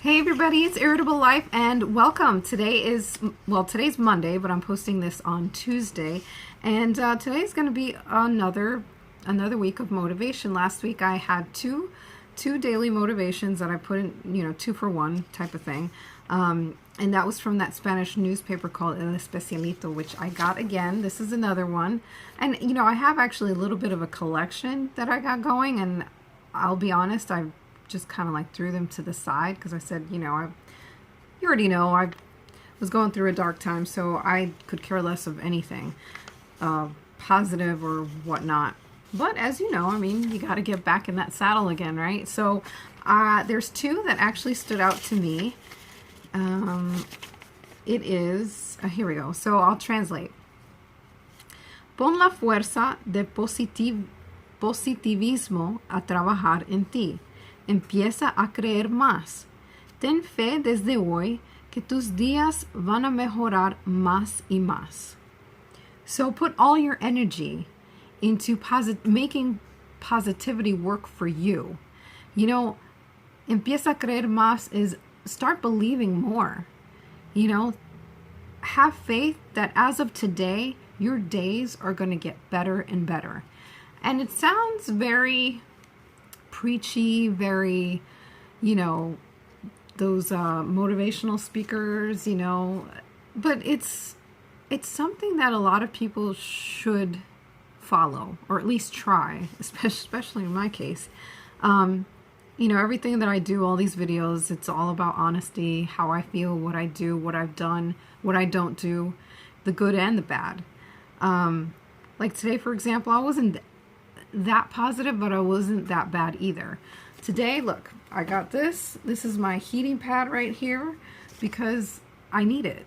Hey everybody, it's Irritable Life and welcome. Today's Monday, but I'm posting this on Tuesday. And today's going to be another week of motivation. Last week I had two daily motivations that I put in, 2 for 1 type of thing. And that was from that Spanish newspaper called El Especialito, which I got again. This is another one. And, I have actually a little bit of a collection that I got going, and I'll be honest, I just kind of like threw them to the side because I said, you already know I was going through a dark time, so I could care less of anything positive or whatnot. But as you know, you got to get back in that saddle again, right? So there's two that actually stood out to me. It is, here we go. So I'll translate. Pon la fuerza de positivismo a trabajar en ti. Empieza a creer más. Ten fe desde hoy que tus días van a mejorar más y más. So put all your energy into making positivity work for you. Empieza a creer más is start believing more. Have faith that as of today, your days are going to get better and better. And it sounds very preachy, very, those motivational speakers, but it's something that a lot of people should follow, or at least try, especially in my case. Everything that I do, all these videos, it's all about honesty, how I feel, what I do, what I've done, what I don't do, the good and the bad. Like today, for example, I wasn't that positive, but I wasn't that bad either. Today, look, I got this. This is my heating pad right here because I need it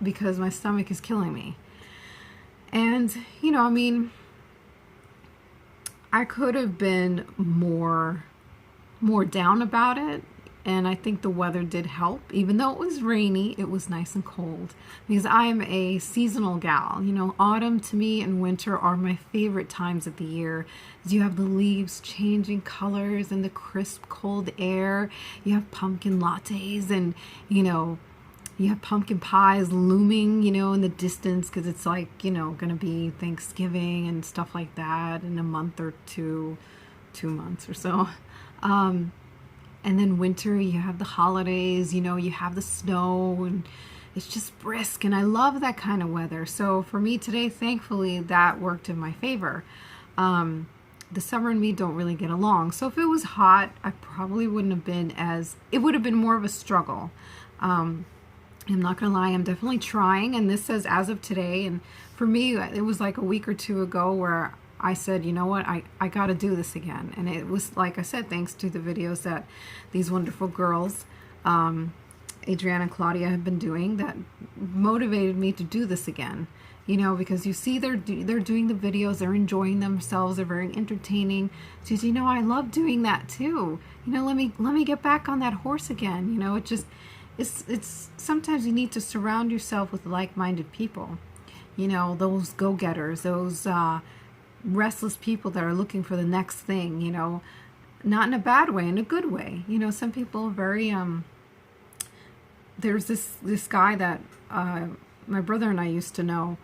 because my stomach is killing me. And, I could have been more down about it. And I think the weather did help. Even though it was rainy, it was nice and cold. Because I am a seasonal gal. Autumn to me and winter are my favorite times of the year. As you have the leaves changing colors and the crisp, cold air. You have pumpkin lattes and, you have pumpkin pies looming, in the distance. Because it's like, going to be Thanksgiving and stuff like that in a month or 2 months or so. And then winter, you have the holidays, you have the snow, and it's just brisk. And I love that kind of weather. So for me today, thankfully, that worked in my favor. The summer and me don't really get along. So if it was hot, I probably wouldn't have been it would have been more of a struggle. I'm not going to lie, I'm definitely trying. And this says as of today. And for me, it was like a week or two ago where I said, you know what, I got to do this again. And it was, like I said, thanks to the videos that these wonderful girls, Adriana and Claudia, have been doing that motivated me to do this again. Because you see they're doing the videos, they're enjoying themselves, they're very entertaining. So you say, I love doing that too. Let me get back on that horse again. It's sometimes you need to surround yourself with like-minded people. Those go-getters, those restless people that are looking for the next thing, not in a bad way, in a good way. Some people are very, there's this guy that my brother and I used to know.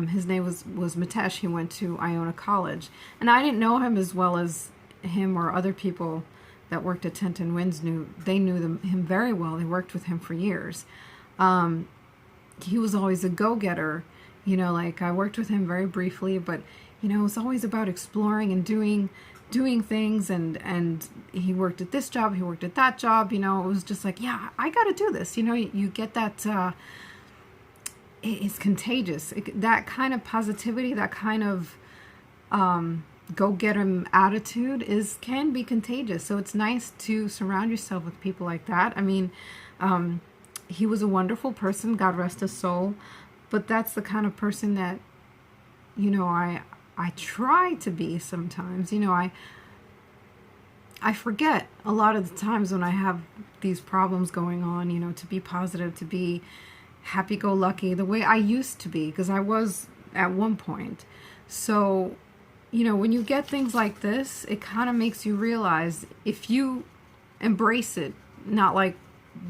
His name was Mitesh. He went to Iona College. And I didn't know him as well as him or other people that worked at Tenton Winds knew. They knew him very well. They worked with him for years. He was always a go-getter. Like I worked with him very briefly, but it was always about exploring and doing things, and he worked at this job, he worked at that job. It was just like, yeah, I got to do this. You get that, it's contagious. That kind of positivity, that kind of go-get-em attitude can be contagious. So it's nice to surround yourself with people like that. He was a wonderful person, God rest his soul, but that's the kind of person that, I try to be sometimes. I forget a lot of the times when I have these problems going on, to be positive, to be happy-go-lucky the way I used to be, because I was at one point. So, when you get things like this, it kind of makes you realize if you embrace it, not like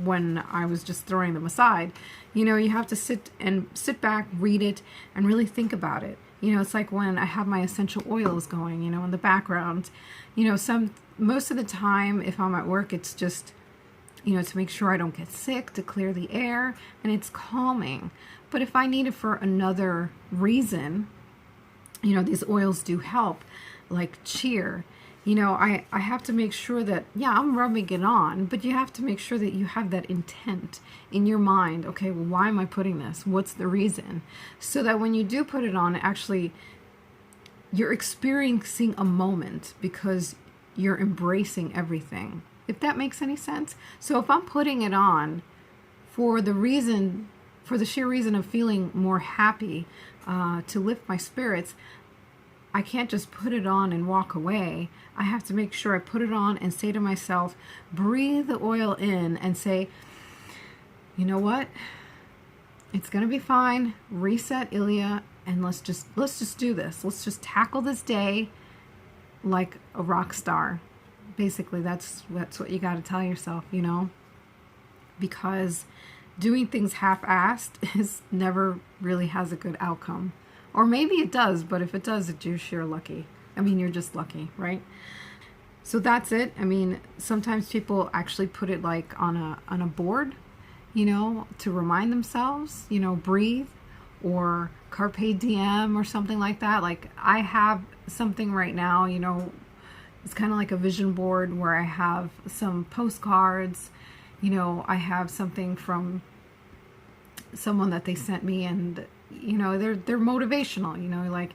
when I was just throwing them aside. You have to sit back, read it, and really think about it. It's like when I have my essential oils going, in the background. Most of the time, if I'm at work, it's just, to make sure I don't get sick, to clear the air, and it's calming. But if I need it for another reason, these oils do help, like cheer. I have to make sure that, I'm rubbing it on, but you have to make sure that you have that intent in your mind. Okay, well, why am I putting this? What's the reason? So that when you do put it on, actually, you're experiencing a moment because you're embracing everything. If that makes any sense. So if I'm putting it on for the sheer reason of feeling more happy, to lift my spirits, I can't just put it on and walk away. I have to make sure I put it on and say to myself, breathe the oil in and say, you know what? It's going to be fine. Reset, Ilya, and let's just do this. Let's just tackle this day like a rock star. Basically, that's what you got to tell yourself, because doing things half-assed is never really has a good outcome. Or maybe it does, but if it does, it's you're sure lucky. You're just lucky, right? So that's it. Sometimes people actually put it like on a board, to remind themselves, breathe, or carpe diem or something like that. Like I have something right now, it's kind of like a vision board where I have some postcards, I have something from someone that they sent me, and they're motivational, like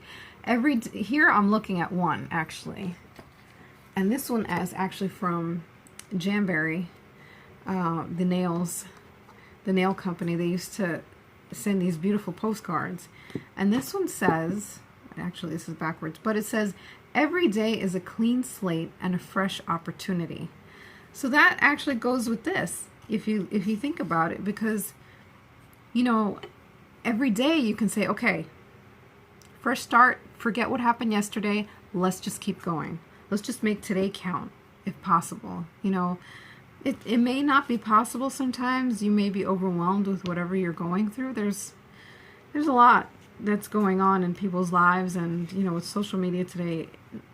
here I'm looking at one actually, and this one is actually from Jamberry, the nail company. They used to send these beautiful postcards, and this one says, actually this is backwards, but it says, every day is a clean slate and a fresh opportunity. So that actually goes with this, if you think about it, because every day you can say, okay, fresh start, forget what happened yesterday, let's just keep going. Let's just make today count, if possible. It may not be possible sometimes. You may be overwhelmed with whatever you're going through. There's a lot that's going on in people's lives, and, with social media today,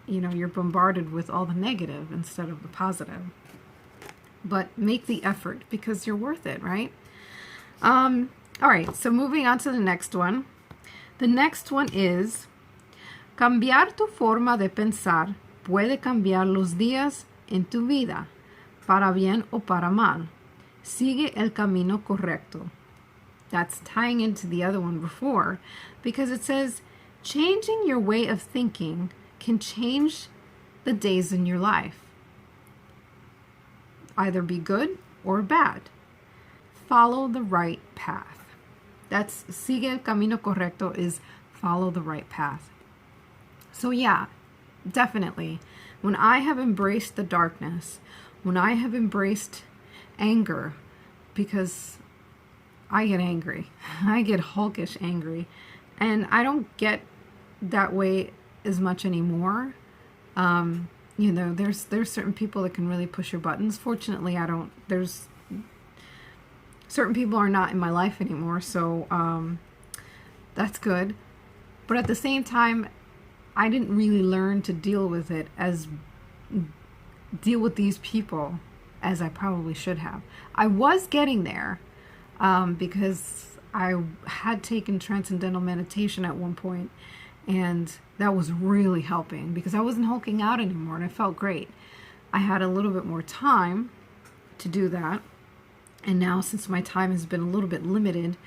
you're bombarded with all the negative instead of the positive. But make the effort because you're worth it, right? All right, so moving on to the next one. The next one is, cambiar tu forma de pensar puede cambiar los días en tu vida, para bien o para mal. Sigue el camino correcto. That's tying into the other one before, because it says, changing your way of thinking can change the days in your life. Either be good or bad. Follow the right path. That's sigue el camino correcto, is follow the right path. So yeah, definitely. When I have embraced the darkness, when I have embraced anger, because I get angry, I get hulkish angry, and I don't get that way as much anymore. There's certain people that can really push your buttons. Fortunately, I don't. There's certain people are not in my life anymore, so that's good. But at the same time, I didn't really learn to deal with these people as I probably should have. I was getting there because I had taken transcendental meditation at one point, and that was really helping because I wasn't hulking out anymore, and I felt great. I had a little bit more time to do that. And now, since my time has been a little bit limited,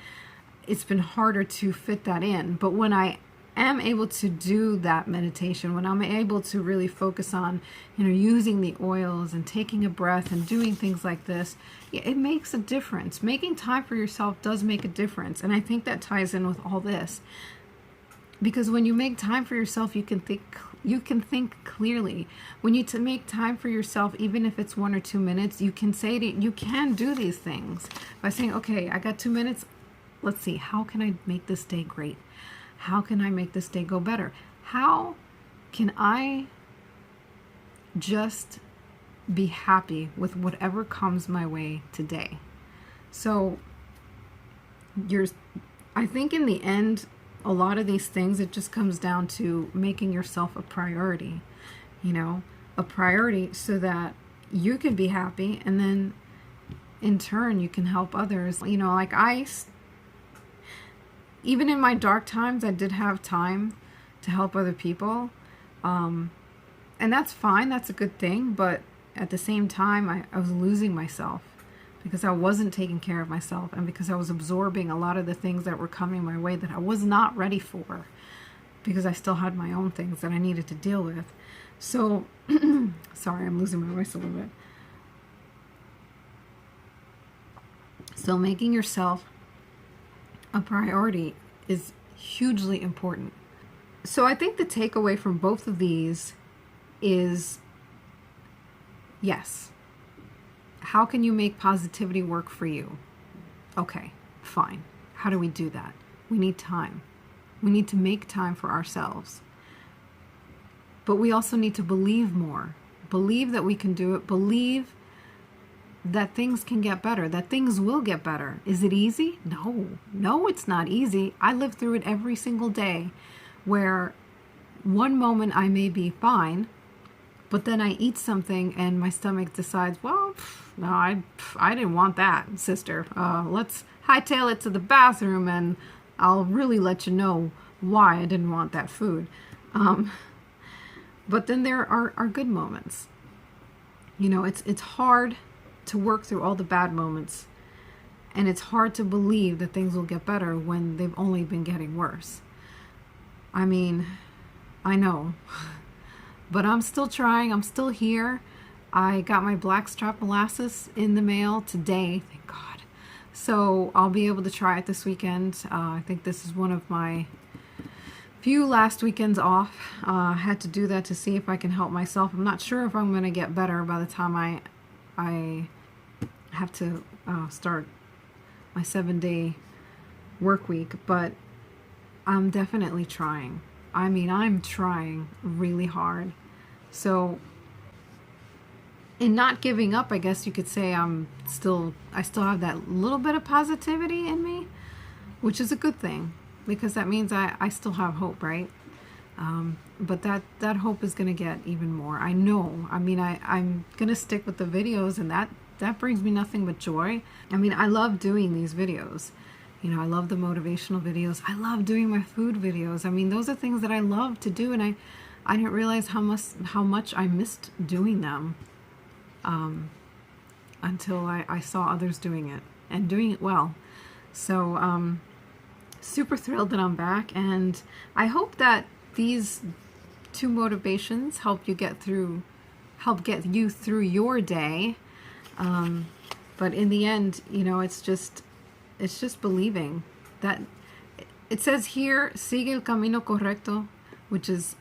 it's been harder to fit that in. But when I am able to do that meditation, when I'm able to really focus on, using the oils and taking a breath and doing things like this, it makes a difference. Making time for yourself does make a difference. And I think that ties in with all this. Because when you make time for yourself, you can think clearly. When you make time for yourself, even if it's 1 or 2 minutes, you can do these things by saying, okay, I got 2 minutes. Let's see, how can I make this day great? How can I make this day go better? How can I just be happy with whatever comes my way today. So I think in the end, a lot of these things, it just comes down to making yourself a priority, a priority so that you can be happy, and then in turn you can help others. Like even in my dark times, I did have time to help other people. And that's fine, that's a good thing, but at the same time, I was losing myself because I wasn't taking care of myself, and because I was absorbing a lot of the things that were coming my way that I was not ready for, because I still had my own things that I needed to deal with. So, sorry, I'm losing my voice a little bit. So making yourself a priority is hugely important. So I think the takeaway from both of these is, yes, how can you make positivity work for you? Okay, fine. How do we do that? We need time. We need to make time for ourselves. But we also need to believe more. Believe that we can do it. Believe that things can get better, that things will get better. Is it easy? No, it's not easy. I live through it every single day, where one moment I may be fine, but then I eat something and my stomach decides, well, no, I didn't want that, sister. Let's hightail it to the bathroom and I'll really let you know why I didn't want that food. But then there are good moments. It's hard to work through all the bad moments, and it's hard to believe that things will get better when they've only been getting worse. I mean, I know, but I'm still trying. I'm still here. I got my blackstrap molasses in the mail today, thank God. So I'll be able to try it this weekend. I think this is one of my few last weekends off. I had to do that to see if I can help myself. I'm not sure if I'm going to get better by the time I have to start my 7-day work week, but I'm definitely trying. I mean, I'm trying really hard. So in not giving up, I guess you could say I still have that little bit of positivity in me, which is a good thing, because that means I still have hope, right? But that hope is going to get even more. I know. I mean, I'm going to stick with the videos, and that brings me nothing but joy. I mean, I love doing these videos. I love the motivational videos. I love doing my food videos. I mean, those are things that I love to do, and I didn't realize how much I missed doing them until I saw others doing it, and doing it well. So super thrilled that I'm back, and I hope that these two motivations help you get through your day. But in the end, it's just believing that it says here, sigue el camino correcto, which is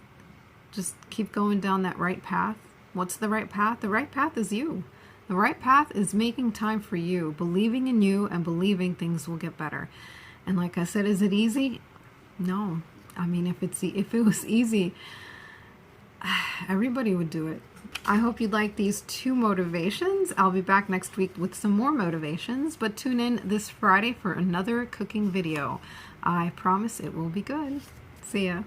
just keep going down that right path. What's the right path? The right path is you. The right path is making time for you, believing in you, and believing things will get better. And like I said, is it easy? No. I mean, if it was easy, everybody would do it. I hope you like these two motivations. I'll be back next week with some more motivations, but tune in this Friday for another cooking video. I promise it will be good. See ya.